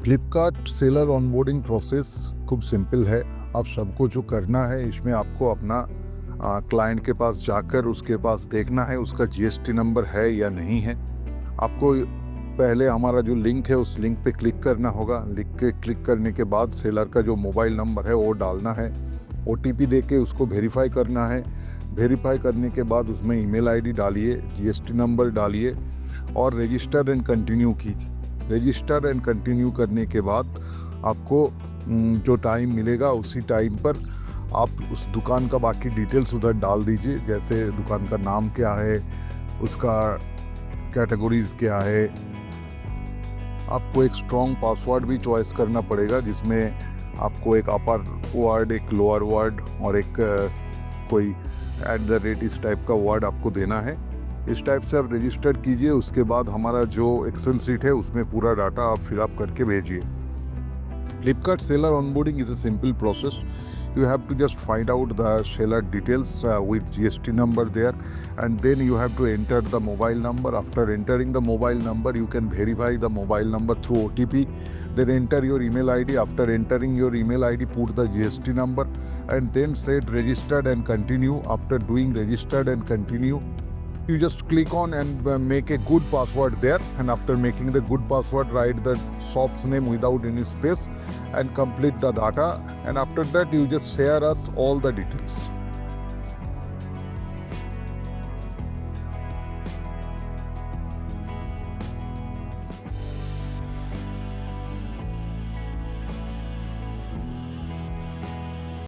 Flipkart seller onboarding process खूब simple है। आप सबको जो करना है इसमें आपको अपना क्लाइंट के पास जाकर उसके पास देखना है उसका जीएसटी नंबर है या नहीं है। आपको पहले हमारा जो लिंक है उस लिंक पे क्लिक करना होगा। क्लिक करने के बाद सेलर का जो मोबाइल नंबर है वो डालना है। ओटीपी देके उसको वेरीफाई करना है। वेरीफाई करने के बाद उसमें ईमेल आईडी डालिए, जीएसटी नंबर डालिए और रजिस्टर एंड कंटिन्यू कीजिए। रजिस्टर एंड कंटिन्यू करने के बाद आपको जो टाइम मिलेगा उसी टाइम पर आप उस दुकान का बाकी डिटेल्स उधर डाल दीजिए, जैसे दुकान का नाम क्या है, उसका कैटेगरीज क्या है। आपको एक स्ट्रॉन्ग पासवर्ड भी चॉइस करना पड़ेगा जिसमें आपको एक अपर वर्ड, एक लोअर वर्ड और एक कोई @ इस टाइप का वर्ड आपको देना है। इस टाइप से आप रजिस्टर कीजिए। उसके बाद हमारा जो एक्सेल शीट है उसमें पूरा डाटा आप फिलअप करके भेजिए। Flipkart seller onboarding is a simple process. You have to just find out the seller details with GST number there, and then you have to enter the mobile number. After entering the mobile number, you can verify the mobile number through OTP. Then enter your email ID. After entering your email ID, put the GST number and then set registered and continue. After doing registered and continue, you just click on and make a good password there, and after making the good password, write the shop's name without any space and complete the data, and after that you just share us all the details.